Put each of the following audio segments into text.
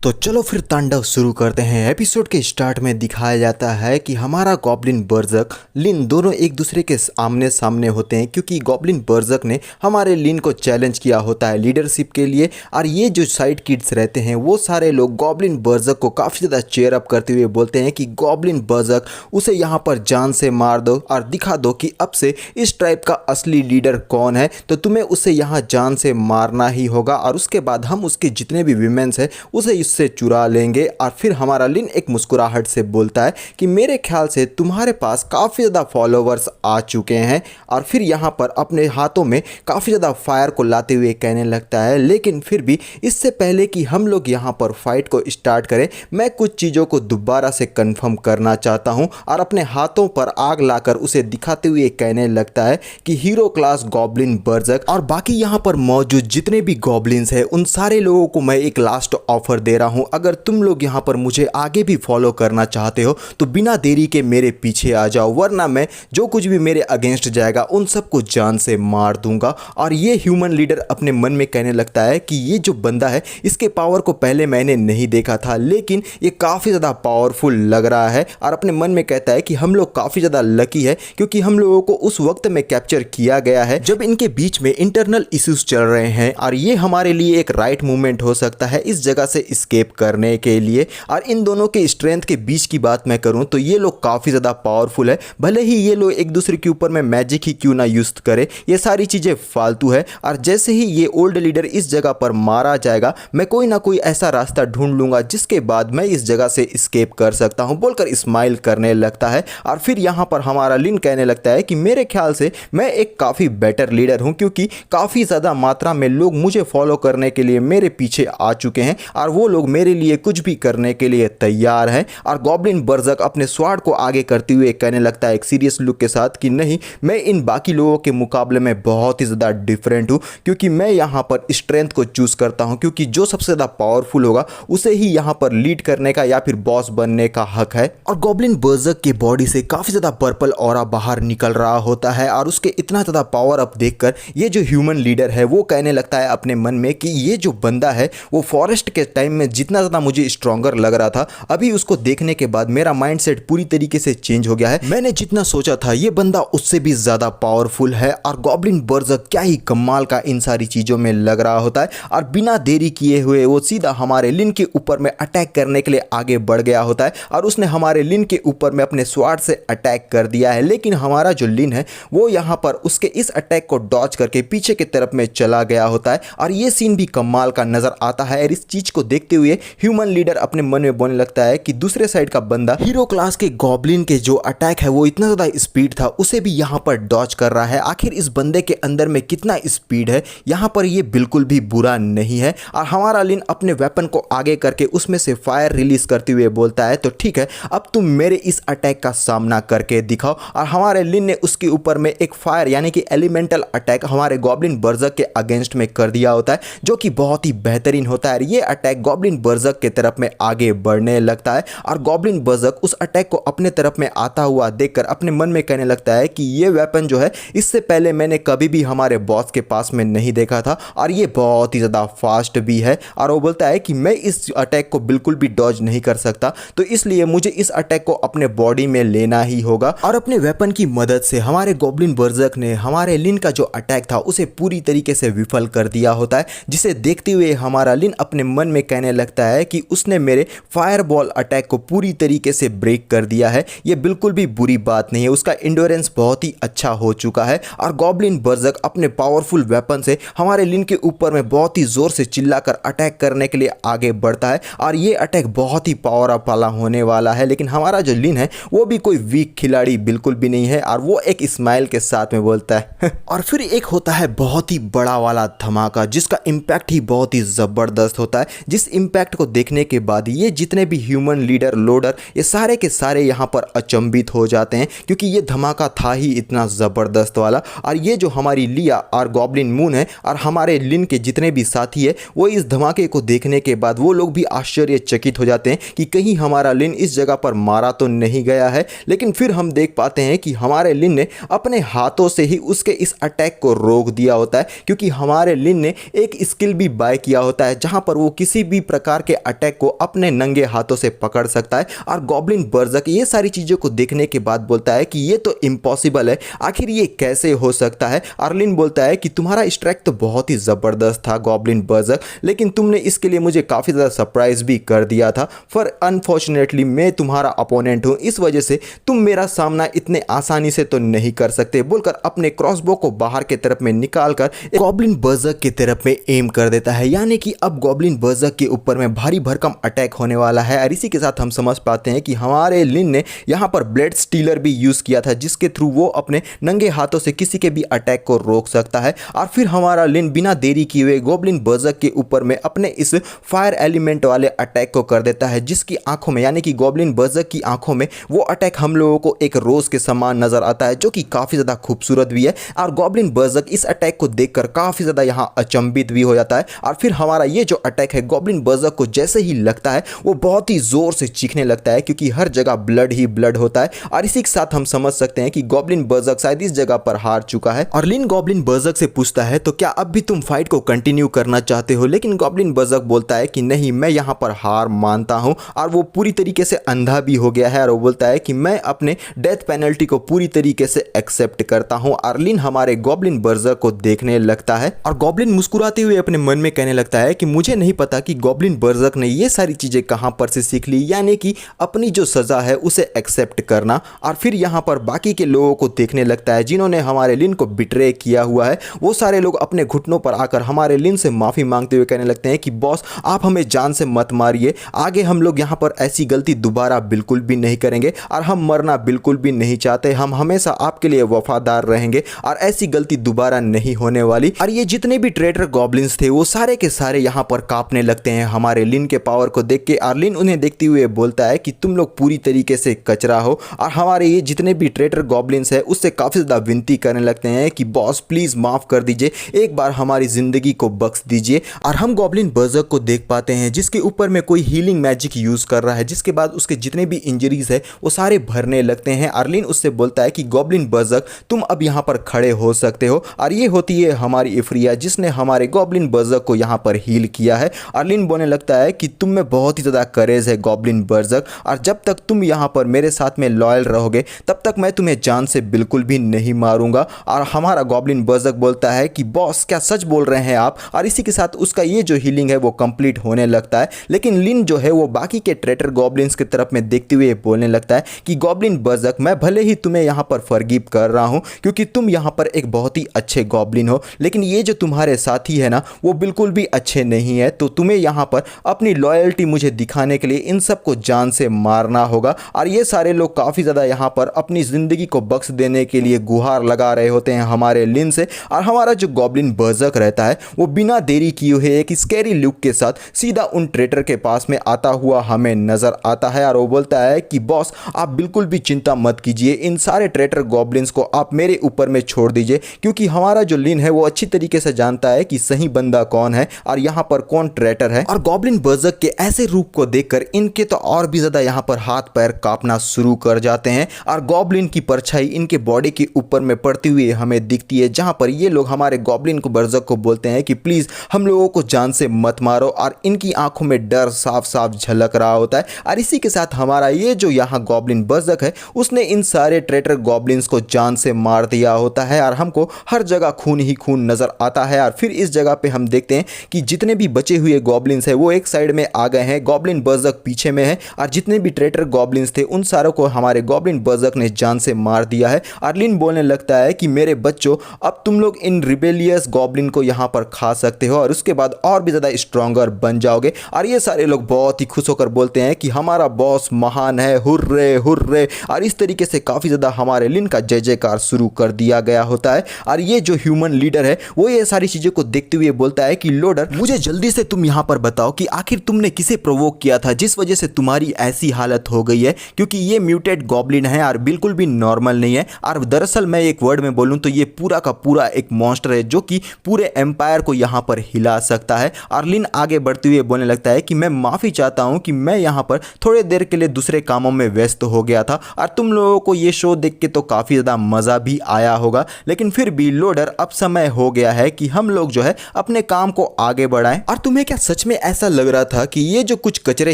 तो चलो फिर तांडव शुरू करते हैं। एपिसोड के स्टार्ट में दिखाया जाता है कि हमारा गॉब्लिन बर्जक लिन दोनों एक दूसरे के आमने सामने होते हैं, क्योंकि गॉब्लिन बर्जक ने हमारे लिन को चैलेंज किया होता है लीडरशिप के लिए। और ये जो साइड किड्स रहते हैं वो सारे लोग गॉब्लिन बर्जक को काफ़ी ज़्यादा चेयर अप करते हुए बोलते हैं कि गॉब्लिन बर्जक उसे यहाँ पर जान से मार दो और दिखा दो कि अब से इस ट्राइब का असली लीडर कौन है। तो तुम्हें उसे यहाँ जान से मारना ही होगा और उसके बाद हम उसके जितने भी विमेंस हैं उसे इससे चुरा लेंगे। और फिर हमारा लिन एक मुस्कुराहट से बोलता है कि मेरे ख्याल से तुम्हारे पास काफ़ी ज़्यादा फॉलोवर्स आ चुके हैं। और फिर यहाँ पर अपने हाथों में काफ़ी ज़्यादा फायर को लाते हुए कहने लगता है, लेकिन फिर भी इससे पहले कि हम लोग यहाँ पर फाइट को स्टार्ट करें, मैं कुछ चीज़ों को दोबारा से कंफर्म करना चाहता हूँ। और अपने हाथों पर आग लाकर उसे दिखाते हुए कहने लगता है कि हीरो क्लास गॉब्लिन बर्जक और बाकी यहाँ पर मौजूद जितने भी गॉब्लिन्स हैं उन सारे लोगों को मैं एक लास्ट ऑफर दे रहा हूँ। अगर तुम लोग यहाँ पर मुझे आगे भी फॉलो करना चाहते हो तो बिना देरी के मेरे पीछे आ जाओ, वरना मैं जो कुछ भी मेरे अगेंस्ट जाएगा उन सबको जान से मार दूंगा। और ये ह्यूमन लीडर अपने मन में कहने लगता है कि ये जो बंदा है इसके पावर को पहले मैंने नहीं देखा था, लेकिन ये काफ़ी ज़्यादा पावरफुल लग रहा है। और अपने मन में कहता है कि हम लोग काफ़ी ज़्यादा लकी है क्योंकि हम लोगों को उस वक्त में कैप्चर किया गया है जब इनके बीच में इंटरनल इश्यूज चल रहे हैं, और ये हमारे लिए एक राइट मूवमेंट हो सकता है इस जगह से स्केप करने के लिए। और इन दोनों के स्ट्रेंथ के बीच की बात मैं करूं तो ये लोग काफ़ी ज़्यादा पावरफुल है, भले ही ये लोग एक दूसरे के ऊपर में मैजिक ही क्यों ना यूज करे, ये सारी चीज़ें फालतू है। और जैसे ही ये ओल्ड लीडर इस जगह पर मारा जाएगा मैं कोई ना कोई ऐसा रास्ता ढूंढ लूंगा जिसके बाद मैं इस जगह से स्केप कर सकता हूं, बोलकर स्माइल करने लगता है। और फिर यहाँ पर हमारा लिन कहने लगता है कि मेरे ख्याल से मैं एक काफ़ी बेटर लीडर हूँ, क्योंकि काफ़ी ज़्यादा मात्रा में लोग मुझे फॉलो करने के लिए मेरे पीछे आ चुके हैं और वो लोग मेरे लिए कुछ भी करने के लिए तैयार हैं। और गॉब्लिन बर्जक अपने स्वार्ड को आगे करते हुए कहने लगता है एक सीरियस लुक के साथ कि नहीं, मैं इन बाकी लोगों के मुकाबले में बहुत ही ज़्यादा डिफरेंट हूँ, क्योंकि मैं यहाँ पर स्ट्रेंथ को चूज करता हूँ, क्योंकि जो सबसे ज़्यादा पावरफुल होगा उसे ही यहाँ पर लीड करने का या फिर बॉस बनने का हक है। और गॉब्लिन बर्जक के बॉडी से काफ़ी ज़्यादा पर्पल ऑरा बाहर निकल रहा होता है और उसके इतना ज़्यादा पावर अप देखकर ये जो ह्यूमन लीडर है वो कहने लगता है अपने मन में कि ये जो बंदा है वो फॉरेस्ट के टाइम में जितना ज़्यादा मुझे स्ट्रॉन्गर लग रहा था, अभी उसको देखने के बाद मेरा माइंडसेट पूरी तरीके से चेंज हो गया है। मैंने जितना सोचा था ये बंदा उससे भी ज़्यादा पावरफुल है। और गॉब्लिन बर्जक क्या ही कमाल का इन सारी चीज़ों में लग रहा होता है। और बिना देरी किए हुए वो सीधा हमारे लिन के ऊपर में अटैक करने के लिए आगे बढ़ गया होता है और उसने हमारे लिन के ऊपर में अपने स्वार्ड से अटैक कर दिया है। लेकिन हमारा जो लिन है वो यहाँ पर उसके इस अटैक को डॉज करके पीछे की तरफ में चला गया होता है। और ये सीन भी कमाल का नजर आता है। और इस चीज को देखते हुए ह्यूमन लीडर अपने मन में बोलने लगता है कि दूसरे साइड का बंदा हीरो क्लास के गॉब्लिन के जो अटैक है वो इतना ज्यादा स्पीड था उसे भी यहाँ पर डॉज कर रहा है। आखिर इस बंदे के अंदर में कितना स्पीड है, यहाँ पर ये बिल्कुल भी बुरा नहीं है। और हमारा लिन अपने वेपन को आगे करके उसमें से फायर रिलीज करते हुए बोलता है तो ठीक है, अब तुम मेरे इस अटैक का सामना करके दिखाओ। और हमारे लिन ने उसके ऊपर में एक फायर यानी कि एलिमेंटल अटैक हमारे गॉब्लिन बर्जक के अगेंस्ट में कर दिया होता है, जो कि बहुत ही बेहतरीन होता है। ये अटैक गॉब्लिन बर्जक के तरफ में आगे बढ़ने लगता है और गॉब्लिन बर्जक उस अटैक को अपने तरफ में आता हुआ देखकर अपने मन में कहने लगता है कि ये वेपन जो है इससे पहले मैंने कभी भी हमारे बॉस के पास में नहीं देखा था और ये बहुत ही ज़्यादा फास्ट भी है। और वो बोलता है कि मैं इस अटैक को बिल्कुल भी डॉज नहीं कर सकता, तो इसलिए मुझे इस अटैक को अपने बॉडी में लेना ही होगा। और अपने वेपन की मदद से हमारे गॉब्लिन बर्जक ने हमारे लिन का जो अटैक था उसे पूरी तरीके से विफल कर दिया होता है, जिसे देखते हुए हमारा लिन अपने मन में कहने लगता है कि उसने मेरे फायरबॉल अटैक को पूरी तरीके से ब्रेक कर दिया है। ये बिल्कुल भी बुरी बात नहीं है, उसका इंड्योरेंस बहुत ही अच्छा हो चुका है। और गॉब्लिन बर्जक अपने पावरफुल वेपन से हमारे लिन के ऊपर में बहुत ही जोर से चिल्लाकर अटैक करने के लिए आगे बढ़ता है और ये अटैक बहुत ही पावर अप वाला होने वाला है। लेकिन हमारा जो लिन है वो भी कोई वीक खिलाड़ी बिल्कुल भी नहीं है और वो एक स्माइल के साथ में बोलता है और फिर एक होता है बहुत ही बड़ा वाला धमाका जिसका इम्पैक्ट ही बहुत ही ज़बरदस्त होता है, जिस इम्पैक्ट को देखने के बाद ये जितने भी ह्यूमन लीडर लोडर ये सारे के सारे यहाँ पर अचंभित हो जाते हैं, क्योंकि ये धमाका था ही इतना ज़बरदस्त वाला। और ये जो हमारी लिया और गॉब्लिन मून है और हमारे लिन के जितने भी साथी है वो इस धमाके को देखने के बाद वो लोग भी आश्चर्यचकित हो जाते हैं कि कहीं हमारा लिन इस जगह पर मारा तो नहीं गया है। लेकिन फिर हम देख पाते हैं कि हमारे लिन ने अपने हाथों से ही उसके इस अटैक को रोक दिया होता है, क्योंकि हमारे लिन ने एक स्किल भी बाय किया होता है जहां पर वो किसी भी प्रकार के अटैक को अपने नंगे हाथों से पकड़ सकता है। और गॉब्लिन बर्जक ये सारी चीज़ों को देखने के बाद बोलता है कि ये तो इम्पॉसिबल है, आखिर ये कैसे हो सकता है। अर्लिन बोलता है कि तुम्हारा स्ट्राइक तो बहुत ही ज़बरदस्त था गॉब्लिन बर्जक, लेकिन तुमने इसके लिए मुझे काफ़ी ज़्यादा सरप्राइज भी कर दिया था। पर अनफॉर्चुनेटली मैं तुम्हारा अपोनेंट हूँ, इस वजह से तुम मेरा सामना इतने आसानी से तो नहीं कर सकते, बोलकर अपने क्रॉसबो को बाहर की तरफ में निकालकर गॉब्लिन बर्जक की तरफ में एम कर देता है। यानी कि अब गॉब्लिन बर्जक के ऊपर में भारी भरकम अटैक होने वाला है। और इसी के साथ हम समझ पाते हैं कि हमारे लिन ने यहाँ पर ब्लेड स्टीलर भी यूज़ किया था, जिसके थ्रू वो अपने नंगे हाथों से किसी के भी अटैक को रोक सकता है। और फिर हमारा लिन बिना देरी किए हुए गॉब्लिन बर्जक के ऊपर में अपने इस फायर एलिमेंट वाले अटैक को कर देता है, जिसकी आंखों में यानी कि गॉब्लिन बर्जक की आंखों में वो अटैक हम लोगों को एक रोज के समान नजर आता है, जो कि काफ़ी ज़्यादा खूबसूरत भी है। और गॉब्लिन बर्जक इस अटैक को देखकर काफ़ी ज़्यादा यहाँ अचंभित भी हो जाता है। और फिर हमारा ये जो अटैक है गॉब्लिन बर्जक को जैसे ही लगता है वो बहुत ही ज़ोर से चीखने लगता है, क्योंकि हर जगह ब्लड ही ब्लड होता है। और इसी के साथ हम समझ सकते हैं कि गॉब्लिन बर्जक शायद इस जगह पर हार चुका है। और लिन गॉब्लिन बर्जक से पूछता है तो क्या अब भी तुम फाइट को कंटिन्यू करना चाहते हो, लेकिन गॉब्लिन बर्जक बोलता है कि नहीं, मैं यहाँ पर हार मानता हूँ। और वो पूरी तरीके से अंधा भी हो गया है और वो बोलता है कि मैं अपने डेथ पेनल्टी को पूरी तरीके से एक्सेप्ट करता हूँ। और लिन हमारे गॉब्लिन बर्जक को देखने लगता है और गॉब्लिन मुस्कुराते हुए अपने मन में कहने लगता है कि मुझे नहीं पता कि गॉब्लिन बर्जक ने ये सारी चीज़ें कहाँ पर से सीख ली, यानी कि अपनी जो सज़ा है उसे एक्सेप्ट करना। और फिर यहाँ पर बाकी के लोगों को देखने लगता है जिन्होंने हमारे लिन को बिट्रे किया हुआ है। वो सारे लोग अपने घुटनों पर आकर हमारे लिन से माफ़ी मांगते हुए कहने लगते हैं कि बॉस आप हमें जान से मत मारिए, आगे हम लोग यहाँ पर ऐसी गलती दोबारा बिल्कुल भी नहीं करेंगे और हम मरना बिल्कुल भी नहीं चाहते, हम हमेशा आपके लिए वफादार रहेंगे और ऐसी गलती दोबारा नहीं होने वाली। और ये जितने भी ट्रेडर गॉब्लिन्स थे वो सारे के सारे यहाँ पर कांपने लगते हैं हमारे लिन के पावर को देख के। और लिन उन्हें देखते हुए बोलता है कि तुम लोग पूरी तरीके से कचरा हो। और हमारे ये जितने भी ट्रेडर गॉब्लिन्स है उससे काफ़ी ज़्यादा विनती करने लगते हैं कि बॉस प्लीज़ माफ़ कर दीजिए, एक बार हमारी ज़िंदगी को बख्श दीजिए। और हम गॉब्लिन बर्जक को देख पाते हैं जिसके ऊपर में कोई हीलिंग मैजिक यूज़ कर रहा है, जिसके बाद उसके जितने भी इंजरीज है वो सारे भरने लगते हैं। अर्लिन उससे बोलता है कि गॉब्लिन बर्जक तुम अब यहाँ पर खड़े हो सकते हो। और ये होती है हमारी इफ्रिया जिसने हमारे गॉब्लिन बर्जक को यहाँ पर हील किया है। अर्लिन बोलने लगता है कि तुम में बहुत ही ज़्यादा करेज है गॉब्लिन बर्जक, और जब तक तुम यहाँ पर मेरे साथ में लॉयल रहोगे तब तक मैं तुम्हें जान से बिल्कुल भी नहीं मारूंगा। और हमारा गॉब्लिन बर्जक बोलता है कि बॉस क्या सच बोल रहे हैं आप। और इसी के साथ उसका ये जो हीलिंग है वो कंप्लीट होने लगता है। लेकिन लिन जो है वो बाकी के ट्रेटर गॉब्लिन्स की तरफ में देखते हुए बोलने लगता है कि गॉब्लिन बर्जक मैं भले ही तुम्हें यहाँ पर फॉरगिव कर रहा हूँ क्योंकि तुम यहाँ पर एक बहुत ही अच्छे गॉब्लिन हो, लेकिन ये जो तुम्हारे साथी है ना वो बिल्कुल भी अच्छे नहीं है, तो तुम्हें यहाँ पर अपनी लॉयल्टी मुझे दिखाने के लिए इन सबको जान से मारना होगा। और ये सारे लोग काफ़ी ज़्यादा यहाँ पर अपनी ज़िंदगी को बख्श देने के लिए गुहार लगा रहे होते हैं हमारे लिन से। और हमारा जो गॉब्लिन बर्जक रहता है वो बिना देरी किए हुए एक स्कैरी लुक के साथ सीधा उन ट्रेटर के पास में आता हुआ हमें नज़र आता है। और वो बोलता है कि बॉस आप बिल्कुल भी चिंता मत कीजिए, इन सारे ट्रेटर गॉब्लिन्स को आप मेरे ऊपर में छोड़ दीजिए, क्योंकि हमारा जो लिन है वो अच्छी तरीके से जानता है कि सही बंदा कौन है और यहाँ पर कौन ट्रेटर है। और गॉब्लिन बर्जक के ऐसे रूप को देखकर इनके तो और भी ज़्यादा यहाँ पर हाथ पैर कांपना शुरू कर जाते हैं। और गॉब्लिन की परछाई इनके बॉडी के ऊपर में पड़ती हुई हमें दिखती है, जहाँ पर ये लोग हमारे गॉब्लिन को बर्जक को बोलते हैं कि प्लीज़ हम लोगों को जान से मत मारो। और इनकी आंखों में डर साफ साफ झलक रहा होता है। और इसी के साथ हमारा ये जो यहाँ गॉब्लिन बर्जक है उसने इन सारे ट्रेटर गॉब्लिन्स को जान से मार दिया होता है और हमको हर जगह खून ही खून नज़र आता है। और फिर इस जगह पे हम देखते हैं कि जितने भी बचे हुए गॉब्लिन्स हैं वो एक साइड में आ गए हैं, गॉब्लिन बर्जक पीछे में है, और जितने भी ट्रेटर गॉब्लिन्स थे उन सारों को हमारे गॉब्लिन बर्जक ने जान से मार दिया है। अर्लिन बोलने लगता है कि मेरे बच्चों अब तुम लोग इन रिबेलियस गॉब्लिन को यहाँ पर खा सकते हो और उसके बाद और भी ज़्यादा स्ट्रॉन्गर बन जाओगे। और ये सारे लोग बहुत ही खुश होकर बोलते हैं कि हमारा बॉस महान है, हुर्रे हुर्रे। और इस तरीके से काफ़ी ज़्यादा हमारे लिन का जय जयकार शुरू कर दिया गया होता है। और ये जो ह्यूमन लीडर है वो ये सारी चीज़ों को देखते हुए बोलता है कि लोडर मुझे जल्दी से तुम यहाँ पर बताओ कि आखिर तुमने किसे प्रोवोक किया था जिस वजह से तुम्हारी ऐसी हालत हो गई है, क्योंकि ये म्यूटेड गॉब्लिन है और बिल्कुल भी नॉर्मल नहीं है। और दरअसल मैं एक वर्ड में बोलूँ तो ये पूरा का पूरा एक मॉन्स्टर है जो कि पूरे एम्पायर को यहाँ पर हिला सकता है। और लिन आगे बढ़ते हुए बोलने लगता है कि मैं माफ़ी चाहता हूँ कि मैं यहाँ पर थोड़े देर के लिए दूसरे कामों में व्यस्त हो गया था और तुम लोगों को ये शो देख के तो काफ़ी ज़्यादा मज़ा भी आया होगा, लेकिन फिर भी लोडर अब समय हो गया है कि हम लोग जो है अपने काम को आगे बढ़ाएं। और तुम्हें क्या सच में उन्हें ऐसा लग रहा था कि ये जो कुछ कचरे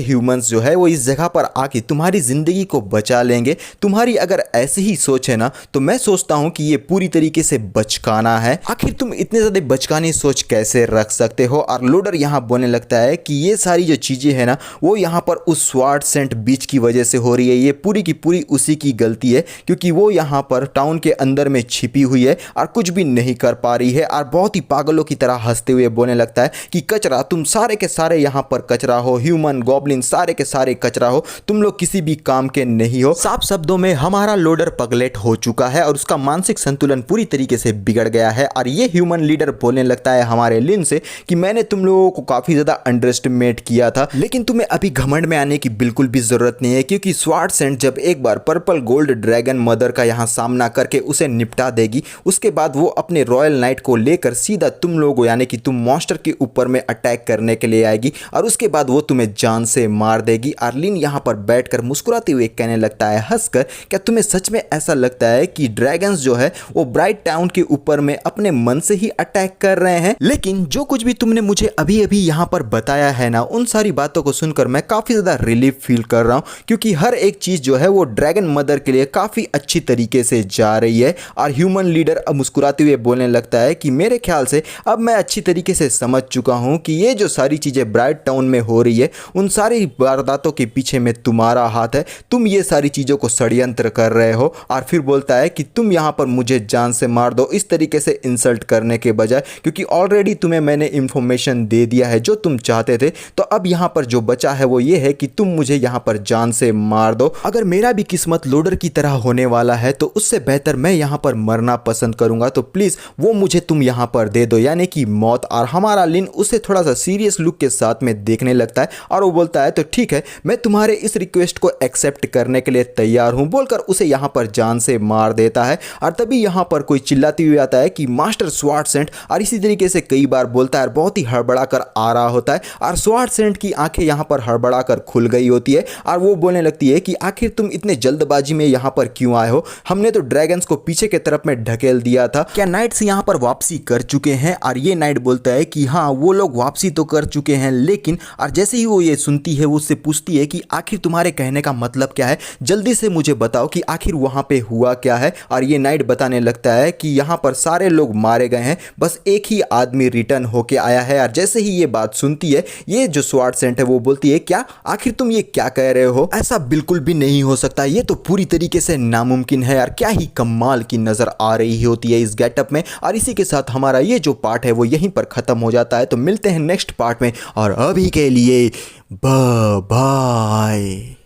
ह्यूमंस जो है वो इस जगह पर आके तुम्हारी ज़िंदगी को बचा लेंगे। तुम्हारी अगर ऐसी ही सोच है ना तो मैं सोचता हूँ कि ये पूरी तरीके से बचकाना है। आखिर तुम इतने ज़्यादा बचकानी सोच कैसे रख सकते हो। और लोडर यहाँ बोलने लगता है कि ये सारी जो चीज़ें हैं ना वो यहाँ पर उस स्वार्ड सेंट बीच की वजह से हो रही है। ये पूरी की पूरी उसी की गलती है क्योंकि वो यहाँ पर टाउन के अंदर में छिपी हुई है और कुछ भी नहीं कर पा रही है। और बहुत ही पागलों की तरह हंसते हुए बोलने लगता है कि कचरा, तुम सारे के सारे यहाँ पर कचरा हो, ह्यूमन गॉब्लिन सारे के सारे कचरा हो, तुम लोग किसी भी काम के नहीं हो। साफ शब्दों में हमारा लोडर पगलेट हो चुका है और उसका मानसिक संतुलन पूरी तरीके से बिगड़ गया है। और ये ह्यूमन लीडर बोलने लगता है हमारे लिन से कि मैंने तुम लोगों को काफी ज्यादा अंडर एस्टिमेट किया था, लेकिन तुम्हें अभी घमंड में आने की बिल्कुल भी जरूरत नहीं है क्योंकि स्वार्ड सेंट जब एक बार पर्पल गोल्ड ड्रैगन मदर का यहाँ सामना करके उसे निपटा देगी, उसके बाद वो अपने रॉयल नाइट को लेकर सीधा तुम लोगों यानी कि तुम मॉन्स्टर के ऊपर में अटैक करने के लिए आएगी और उसके बाद वो तुम्हें जान से मार देगी। अर्लिन यहाँ पर बैठकर मुस्कुराते हुए कहने लगता है हंसकर, क्या तुम्हें सच में ऐसा लगता है कि ड्रैगन्स जो है वो ब्राइट टाउन के ऊपर में अपने मन से ही अटैक कर रहे हैं? लेकिन जो कुछ भी तुमने मुझे अभी अभी यहाँ पर बताया है ना, उन सारी बातों को सुनकर मैं काफी ज्यादा रिलीफ फील कर रहा हूँ क्योंकि हर एक चीज जो है वो ड्रैगन मदर के लिए काफी अच्छी तरीके से जा रही है। और ह्यूमन लीडर अब मुस्कुराते हुए बोलने लगता है कि मेरे ख्याल से अब मैं अच्छी तरीके से समझ चुका हूँ कि ये जो सारी चीजें ब्राइट टाउन में हो रही है उन सारी वारदातों के पीछे में तुम्हारा हाथ है, तुम ये सारी चीजों को षड्यंत्र कर रहे हो। और फिर बोलता है कि तुम यहाँ पर मुझे जान से मार दो इस तरीके से इंसल्ट करने के बजाय, क्योंकि ऑलरेडी तुम्हें मैंने इंफॉर्मेशन दे दिया है जो तुम चाहते थे। तो अब यहाँ पर जो बचा है वो ये है कि तुम मुझे यहाँ पर जान से मार दो। अगर मेरा भी किस्मत लोडर की तरह होने वाला है तो उससे बेहतर मैं यहाँ पर मरना पसंद करूंगा, तो प्लीज वो मुझे तुम यहाँ पर दे दो, यानी कि मौत। और हमारा लिन उसे थोड़ा सा सीरियस लुक के साथ में देखने लगता है और वो बोलता है तो ठीक है, मैं तुम्हारे इस रिक्वेस्ट को एक्सेप्ट करने के लिए तैयार हूं, बोलकर उसे यहाँ पर जान से मार देता है। और तभी यहाँ पर कोई चिल्लाती हुई आता है कि मास्टर स्वार्ड सेंट, और इसी तरीके से कई बार बोलता है, बहुत ही हड़बड़ा कर आ रहा होता है। और स्वार्ड सेंट की आंखें यहाँ पर हड़बड़ा कर खुल गई होती है और वो बोलने लगती है कि आखिर तुम इतने जल्दबाजी में यहाँ पर क्यों आए हो? हमने तो ड्रैगन्स को पीछे के तरफ में ढकेल दिया था, क्या नाइट्स यहाँ पर वापसी कर चुके हैं? और ये नाइट बोलता है कि हाँ वो लोग वापसी तो कर चुके हैं, लेकिन और जैसे ही वो ये सुनती है वो उससे पूछती है कि आखिर तुम्हारे कहने का मतलब क्या है, जल्दी से मुझे बताओ कि आखिर वहां पे हुआ क्या है। और ये नाइट बताने लगता है कि यहाँ पर सारे लोग मारे गए हैं, बस एक ही आदमी रिटर्न होके आया है। और जैसे ही ये बात सुनती है ये जो स्वार्ड सेंट है वो बोलती है क्या, आखिर तुम ये क्या कह रहे हो? ऐसा बिल्कुल भी नहीं हो सकता, ये तो पूरी तरीके से नामुमकिन है। यार क्या ही कमाल की नजर आ रही होती है इस गेटअप में। और इसी के साथ हमारा ये जो पार्ट है वो यहीं पर खत्म हो जाता है। तो मिलते हैं नेक्स्ट पार्ट में, और अभी के लिए बाय बाय।